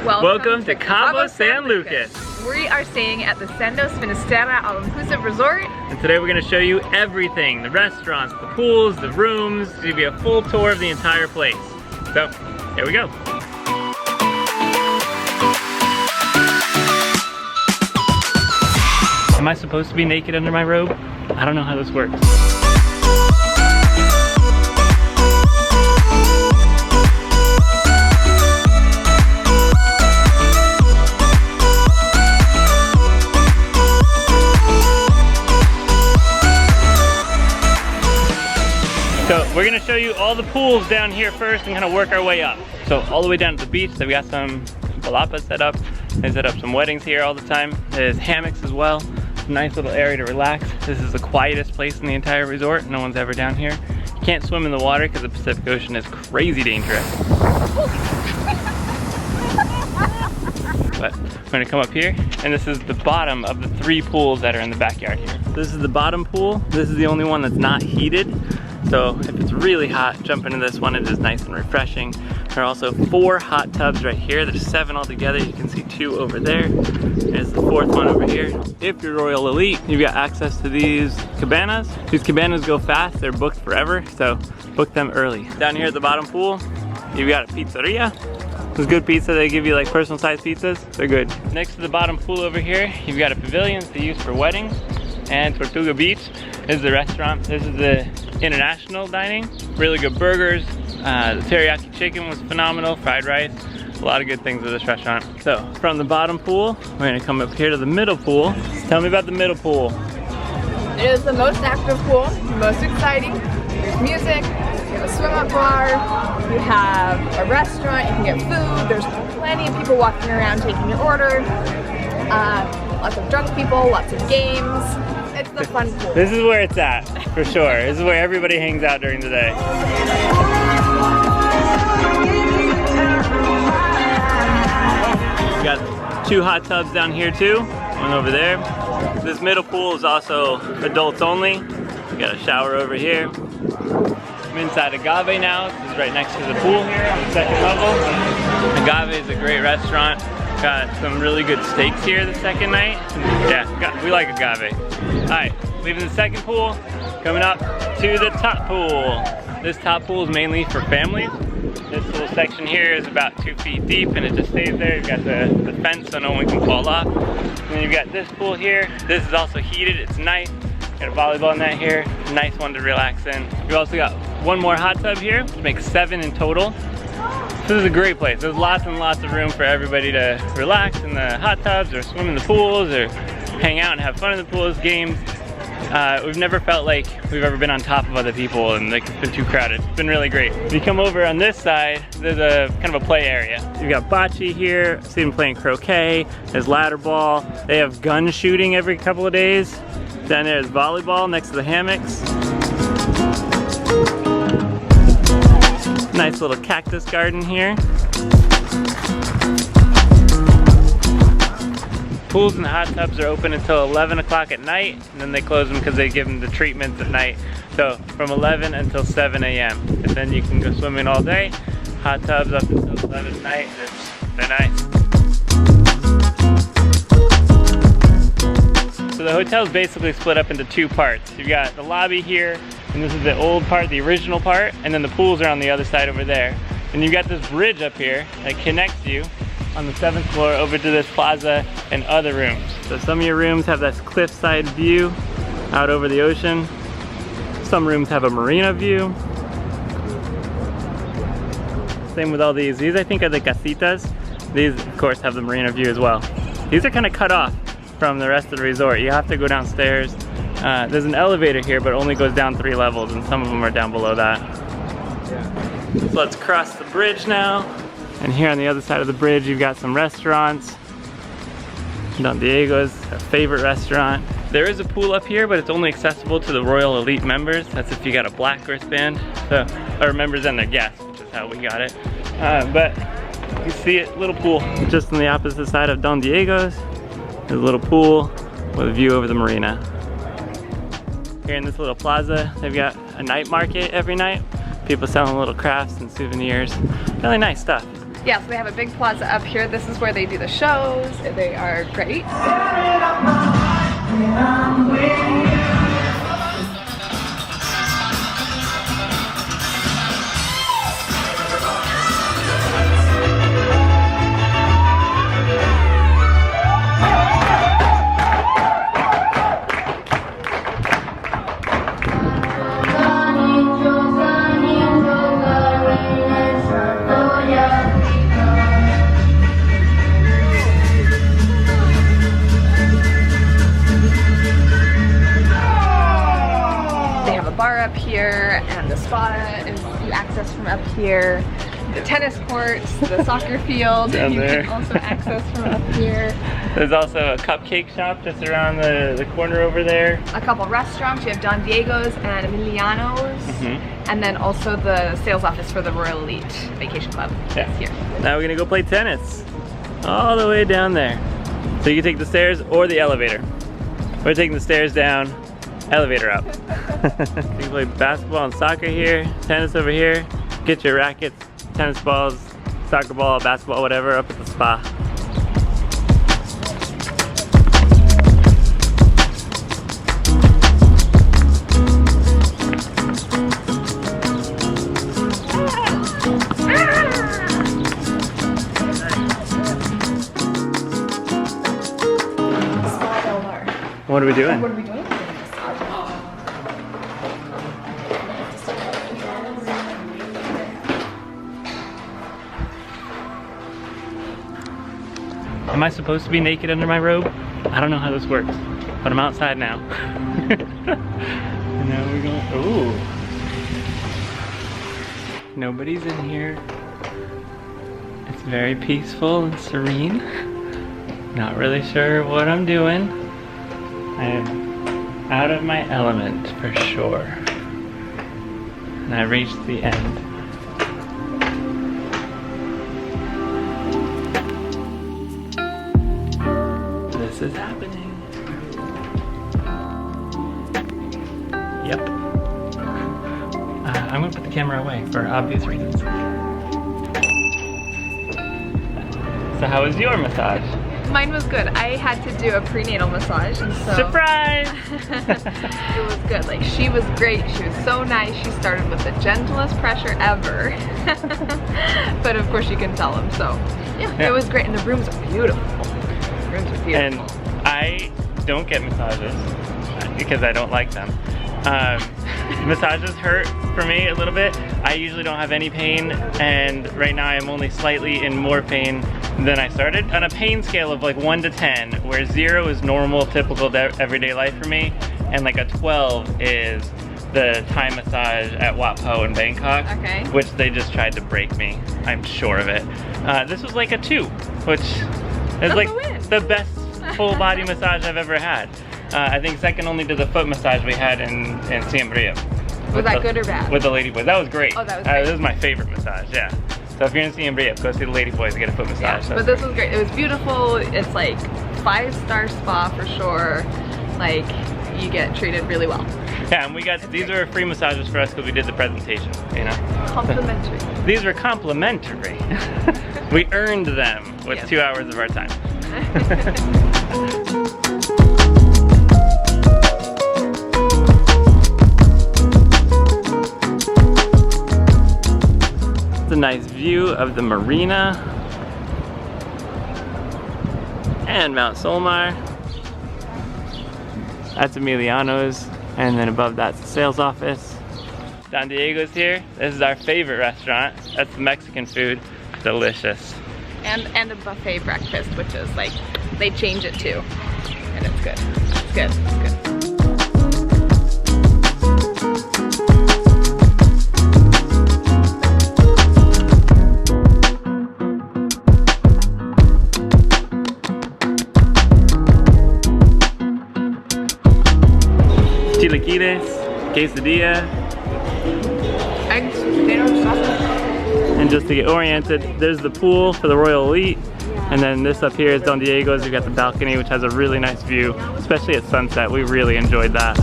Welcome to Cabo San Lucas. We are staying at the Sandos Finisterra All-Inclusive Resort. And today we're going to show you everything. The restaurants, the pools, the rooms. It's going to be a full tour of the entire place. So, here we go. Am I supposed to be naked under my robe? I don't know how this works. So we're gonna show you all the pools down here first and kind of work our way up. So all the way down to the beach, so we got some palapas set up. They set up some weddings here all the time. There's hammocks as well. Nice little area to relax. This is the quietest place in the entire resort. No one's ever down here. You can't swim in the water because the Pacific Ocean is crazy dangerous. But we're gonna come up here, and this is the bottom of the 3 pools that are in the backyard here. This is the bottom pool. This is the only one that's not heated. So if it's really hot, jump into this one. It is nice and refreshing. There are also 4 hot tubs right here. There's 7 altogether. You can see 2 over there. There's the 4th one over here. If you're Royal Elite, you've got access to these cabanas. These cabanas go fast. They're booked forever, so book them early. Down here at the bottom pool, you've got a pizzeria. It's good pizza. They give you like personal size pizzas. They're good. Next to the bottom pool over here, you've got a pavilion to use for weddings. And Tortuga Beach is the restaurant. This is the international dining. Really good burgers. The teriyaki chicken was phenomenal. Fried rice. A lot of good things at this restaurant. So from the bottom pool, we're gonna come up here to the middle pool. Tell me about the middle pool. It is the most active pool, the most exciting. There's music, you have a swim-up bar, you have a restaurant, you can get food. There's plenty of people walking around taking your order. Lots of drunk people, lots of games. It's the fun pool. This is where it's at, for sure. This is where everybody hangs out during the day. We got 2 hot tubs down here too, one over there. This middle pool is also adults only. We got a shower over here. I'm inside Agave now. This is right next to the pool here on the 2nd level. Agave is a great restaurant. Got some really good steaks here the 2nd night. Yeah, we like Agave. All right, leaving the 2nd pool, coming up to the top pool. This top pool is mainly for families. This little section here is about 2 feet deep and it just stays there. You've got the fence so no one can fall off. And then you've got this pool here. This is also heated, it's nice. Got a volleyball net here, nice one to relax in. We've also got 1 more hot tub here, which makes 7 in total. This is a great place. There's lots and lots of room for everybody to relax in the hot tubs or swim in the pools or hang out and have fun in the pools, games. We've never felt like we've ever been on top of other people and like it's been too crowded. It's been really great. If you come over on this side, there's a kind of a play area. You've got bocce here, I've seen them playing croquet, there's ladder ball. They have gun shooting every couple of days. Down there is volleyball next to the hammocks. Nice little cactus garden here. Pools and the hot tubs are open until 11 o'clock at night, and then they close them because they give them the treatments at night. So from 11 until 7 a.m. And then you can go swimming all day. Hot tubs up until 11 at night. They're nice. So the hotel is basically split up into 2 parts. You've got the lobby here, and this is the old part, the original part, and then the pools are on the other side over there. And you've got this bridge up here that connects you on the 7th floor over to this plaza and other rooms. So some of your rooms have this cliffside view out over the ocean. Some rooms have a marina view. Same with all these. These I think are the casitas. These of course have the marina view as well. These are kind of cut off from the rest of the resort. You have to go downstairs. There's an elevator here, but it only goes down 3 levels, and some of them are down below that. So let's cross the bridge now. And here on the other side of the bridge, you've got some restaurants. Don Diego's, our favorite restaurant. There is a pool up here, but it's only accessible to the Royal Elite members. That's if you got a black wristband. So, or members and their guests, which is how we got it. But you see it, little pool. Just on the opposite side of Don Diego's, there's a little pool with a view over the marina. Here in this little plaza, they've got a night market every night. People selling little crafts and souvenirs. Really nice stuff. Yeah, so they have a big plaza up here. This is where they do the shows. They are great. Up here, and the spa is you access from up here. The tennis courts, the soccer field, down you there. can also access from up here. There's also a cupcake shop just around the corner over there. A couple restaurants. You have Don Diego's and Emiliano's, and then also the sales office for the Royal Elite Vacation Club is here. Now we're gonna go play tennis all the way down there. So you can take the stairs or the elevator. We're taking the stairs down, elevator up. You can play basketball and soccer here, tennis over here. Get your rackets, tennis balls, soccer ball, basketball, whatever, up at the spa. What are we doing? What are we doing? Am I supposed to be naked under my robe? I don't know how this works, but I'm outside now. And now we're going, ooh. Nobody's in here. It's very peaceful and serene. Not really sure what I'm doing. I am out of my element for sure. And I reached the end. This is happening. Yep. I'm gonna put the camera away for obvious reasons. So how was your massage? Mine was good. I had to do a prenatal massage, and so surprise! It was good. Like, she was great. She was so nice. She started with the gentlest pressure ever. But of course you can tell them. So yeah, it was great, and the rooms are beautiful. The rooms are beautiful. And I don't get massages because I don't like them. Massages hurt for me a little bit. I usually don't have any pain, and right now I'm only slightly in more pain than I started. On a pain scale of like 1 to 10, where 0 is normal, typical everyday life for me, and like a 12 is the Thai massage at Wat Po in Bangkok, which they just tried to break me. I'm sure of it. This was like a 2, which is like the best full body massage I've ever had. I think second only to the foot massage we had in Siem Reap. Was that good or bad? With the lady boys. That was great. Oh, that was great. This is my favorite massage, yeah. So if you're in Siem Reap, go see the lady boys and get a foot massage. Yeah, but this was great. It was beautiful. It's like 5-star spa for sure. Like, you get treated really well. Yeah, and we got, these were free massages for us because we did the presentation, you know? Complimentary. These were complimentary. We earned them with 2 hours of our time. It's a nice view of the marina and Mount Solmar. That's Emiliano's, and then above that's the sales office. Don Diego's here. This is our favorite restaurant. That's the Mexican food. Delicious. And a buffet breakfast, which is like, they change it too. And it's good. It's good. It's good. Chilaquiles, quesadilla. Eggs, potatoes, sausage. And just to get oriented, there's the pool for the Royal Elite. And then this up here is Don Diego's. We've got the balcony, which has a really nice view, especially at sunset. We really enjoyed that.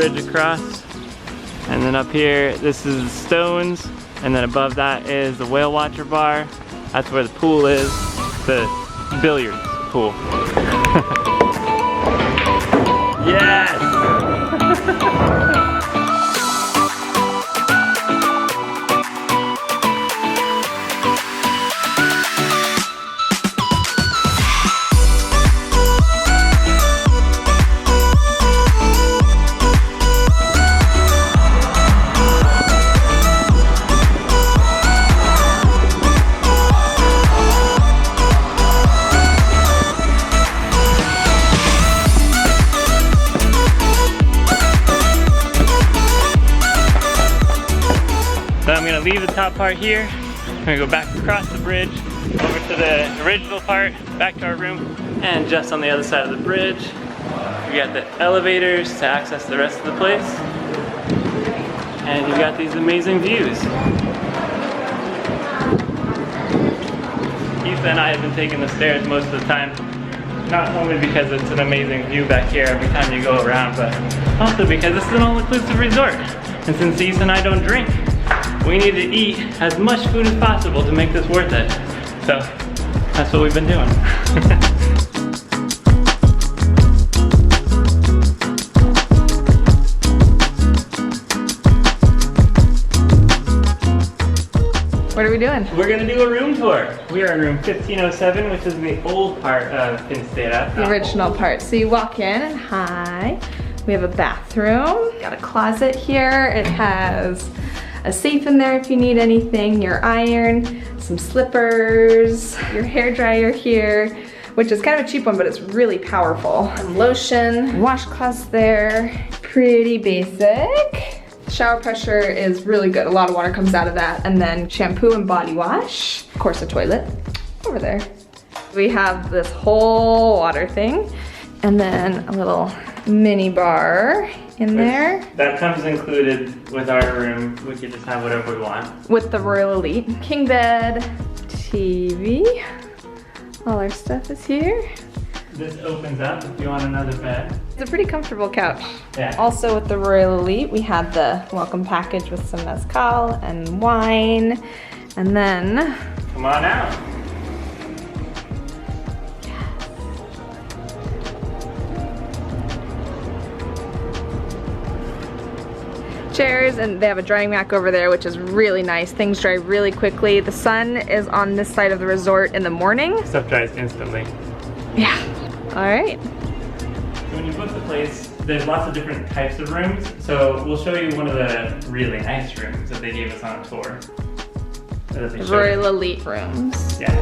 bridge across. And then up here, this is the stones. And then above that is the whale watcher bar. That's where the pool is, the billiards pool. Yes! So I'm gonna leave the top part here. I'm gonna go back across the bridge, over to the original part, back to our room. And just on the other side of the bridge, we got the elevators to access the rest of the place. And you got these amazing views. Ethan and I have been taking the stairs most of the time. Not only because it's an amazing view back here every time you go around, but also because this is an all-inclusive resort. And since Ethan and I don't drink, we need to eat as much food as possible to make this worth it. So that's what we've been doing. What are we doing? We're gonna do a room tour. We are in room 1507, which is the old part of Finisterra. The original part. So you walk in and hi. We have a bathroom. Got a closet here. It has a safe in there if you need anything, your iron, some slippers, your hair dryer here, which is kind of a cheap one, but it's really powerful. Some lotion, washcloths there, pretty basic. Shower pressure is really good. A lot of water comes out of that. And then shampoo and body wash. Of course, a toilet over there. We have this whole water thing and then a little mini bar in there. That comes included with our room. We could just have whatever we want. With the Royal Elite. King bed, TV. All our stuff is here. This opens up if you want another bed. It's a pretty comfortable couch. Yeah. Also with the Royal Elite, we had the welcome package with some mezcal and wine. And then... Come on out. Chairs, and they have a drying rack over there, which is really nice. Things dry really quickly. The sun is on this side of the resort in the morning. Stuff dries instantly. Yeah. All right. When you book the place, there's lots of different types of rooms. So we'll show you one of the really nice rooms that they gave us on a tour. The Royal Elite rooms. Yeah.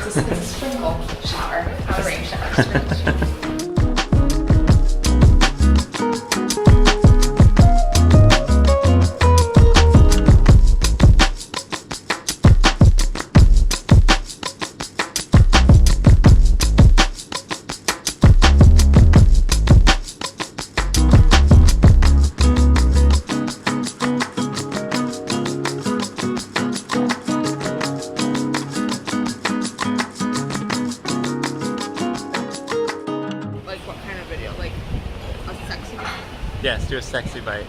It's a sprinkle shower, not a rain shower. Sprinkle shower. Yes, do a sexy bite.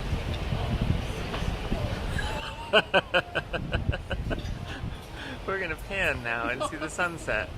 We're gonna pan now and see the sunset.